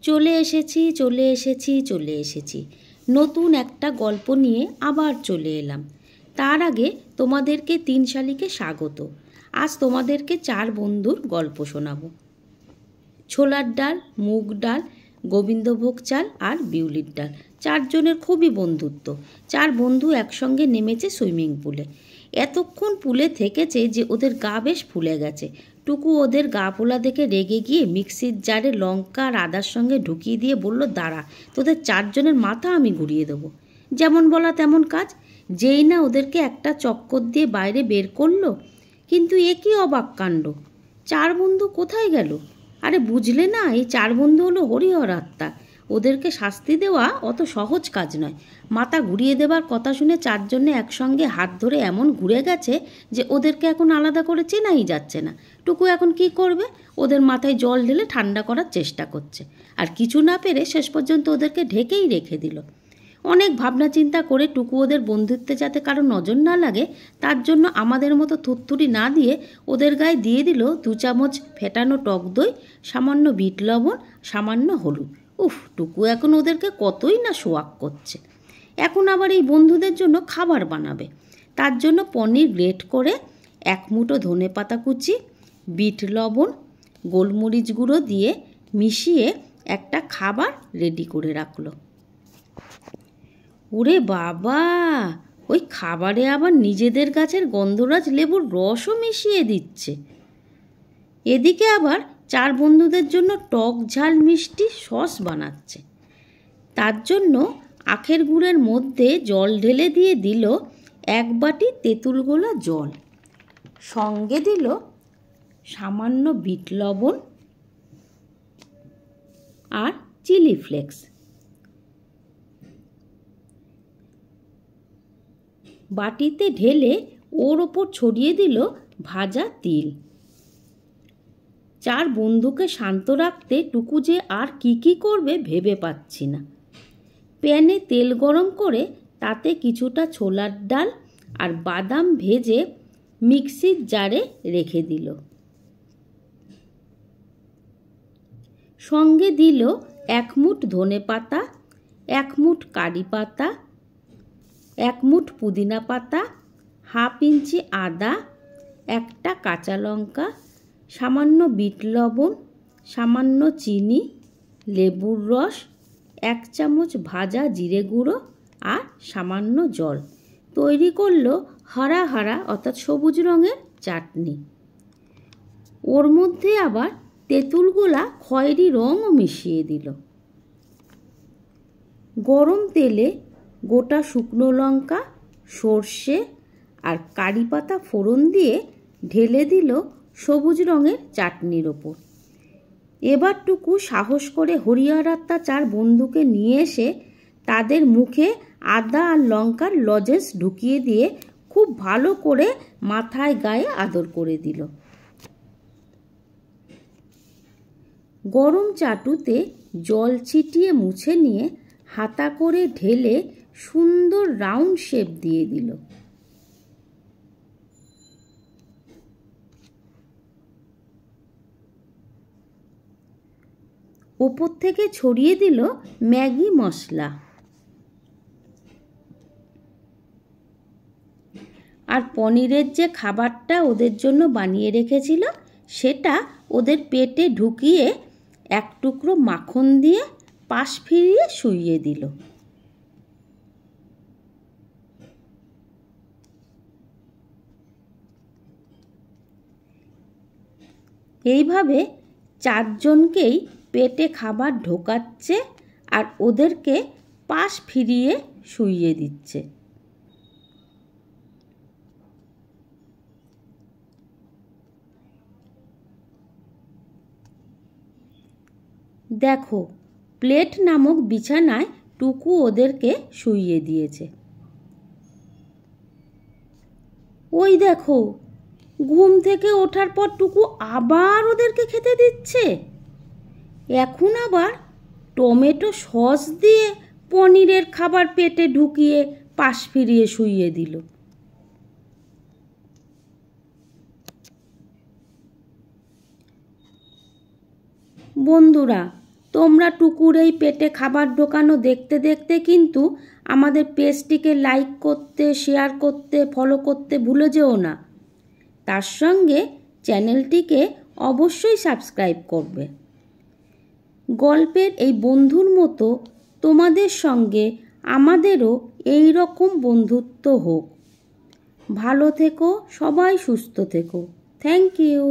চলে এসেছি নতুন একটা গল্প নিয়ে আবার চলে এলাম। তার আগে তোমাদেরকে 3 শালিকে স্বাগত। আজ তোমাদেরকে 4 বন্ধুর গল্প শোনাবো। ছোলার ডাল, মুগ ডাল, গোবিন্দভোগ চাল আর বিউলির ডাল। 4 জনের খুবই বন্ধুত্ব। 4 বন্ধু একসঙ্গে নেমেছে সুইমিং পুলে। এতক্ষণ পুলে থেকেছে যে ওদের গা বেশ ফুলে গেছে। টুকু ওদের গা ফোলা দেখে রেগে গিয়ে মিক্সির জারে লঙ্কা আর আদার সঙ্গে ঢুকিয়ে দিয়ে বলল, দাঁড়া, তোদের 4 জনের মাথা আমি ঘুরিয়ে দেবো। যেমন বলা তেমন কাজ। যেই না ওদেরকে একটা চক্কর দিয়ে বাইরে বের করলো, কিন্তু এ কী অবাক কাণ্ড! 4 বন্ধু কোথায় গেল? আরে বুঝলে না, এই 4 বন্ধু হলো হরিহর আত্মা। ওদেরকে শাস্তি দেওয়া অত সহজ কাজ নয়। মাথা ঘুরিয়ে দেবার কথা শুনে 4 জনে একসঙ্গে হাত ধরে এমন ঘুরে গেছে যে ওদেরকে এখন আলাদা করে চেনাই যাচ্ছে না। টুকু এখন কি করবে? ওদের মাথায় জল ঢেলে ঠান্ডা করার চেষ্টা করছে, আর কিছু না পেরে শেষ পর্যন্ত ওদেরকে ঢেকেই রেখে দিল। অনেক ভাবনা চিন্তা করে টুকু ওদের বন্ধুত্বে যাতে কারো নজর না লাগে তার জন্য আমাদের মতো থুতথুড়ি না দিয়ে ওদের গায়ে দিয়ে দিল 2 চামচ ফেটানো টক দই, সামান্য বিট লবণ, সামান্য হলুদ। উফ, টুকু এখন ওদেরকে কতই না শোয়াক করছে। এখন আবার এই বন্ধুদের জন্য খাবার বানাবে। তার জন্য পনির গ্রেট করে, 1 মুঠো ধনেপাতা কুচি, বিট লবণ, গোলমরিচ গুঁড়ো দিয়ে মিশিয়ে একটা খাবার রেডি করে রাখলো। ওরে বাবা, ওই খাবারে আবার নিজেদের গাছের গন্ধরাজ লেবুর রসও মিশিয়ে দিচ্ছে। এদিকে আবার 4 বন্ধুদের জন্য টক ঝাল মিষ্টি সস বানাচ্ছে। তার জন্য আখের গুড়ের মধ্যে জল ঢেলে দিয়ে দিল 1 বাটি তেঁতুল গোলা জল, সঙ্গে দিল সামান্য বিট লবণ আর চিলি ফ্লেক্স। বাটিতে ঢেলে ওর ওপর ছড়িয়ে দিল ভাজা তিল। 4 বন্ধুকে শান্ত রাখতে টুকু যে আর কি করবে ভেবে পাচ্ছি না। প্যানে তেল গরম করে তাতে কিছুটা ছোলার ডাল আর বাদাম ভেজে মিক্সির জারে রেখে দিল। সঙ্গে দিল 1 মুঠ ধনেপাতা, 1 মুঠ কারি পাতা, 1 মুঠ পুদিনা পাতা, হাফ ইঞ্চি আদা, 1টা কাঁচা লঙ্কা, সামান্য বিট লবণ, সামান্য চিনি, লেবুর রস, 1 চামচ ভাজা জিরে গুঁড়ো আর সামান্য জল। তৈরি করলো হারা হারা অর্থাৎ সবুজ রঙের চাটনি। ওর মধ্যে আবার তেঁতুল গোলা খয়েরি রঙও মিশিয়ে দিল। গরম তেলে গোটা শুকনো লঙ্কা, সর্ষে আর কারি পাতা ফোড়ন দিয়ে ঢেলে দিল সবুজ রঙের চাটনির ওপর। এবার টুকু সাহস করে হরিহর আত্মা 4 বন্ধুকে নিয়ে এসে তাদের মুখে আদা আর লঙ্কার লজেন্স ঢুকিয়ে দিয়ে খুব ভালো করে মাথায় গায়ে আদর করে দিল। গরম চাটুতে জল ছিটিয়ে মুছে নিয়ে হাতা করে ঢেলে সুন্দর রাউন্ড শেপ দিয়ে দিল। ওপর থেকে ছড়িয়ে দিল ম্যাগি মশলা। আর পনিরের যে খাবারটা ওদের জন্য বানিয়ে রেখেছিল সেটা ওদের পেটে ঢুকিয়ে 1 টুকরো মাখন দিয়ে পাশ ফিরিয়ে শুইয়ে দিল। এইভাবে 4 জনকেই পেটে খাবার ঢোকাচ্ছে আর ওদেরকে পাশ ফিরিয়ে শুইয়ে দিচ্ছে। দেখো, প্লেট নামক বিছানায় টুকু ওদেরকে শুইয়ে দিয়েছে। ওই দেখো, ঘুম থেকে ওঠার পর টুকু আবার ওদেরকে খেতে দিচ্ছে। এখন আবার টমেটো সস দিয়ে পনিরের খাবার পেটে ঢুকিয়ে পাশ ফিরিয়ে শুইয়ে দিল। বন্ধুরা, তোমরা টুকুর এই পেটে খাবার ঢোকানো দেখতে দেখতে কিন্তু আমাদের পেজটিকে লাইক করতে, শেয়ার করতে, ফলো করতে ভুলে যেও না। তার সঙ্গে চ্যানেলটিকে অবশ্যই সাবস্ক্রাইব করবে। গল্পের এই বন্ধুর মতো তোমাদের সঙ্গে আমাদেরও এই রকম বন্ধুত্ব হোক। ভালো থেকো, সবাই সুস্থ থেকো। Thank you.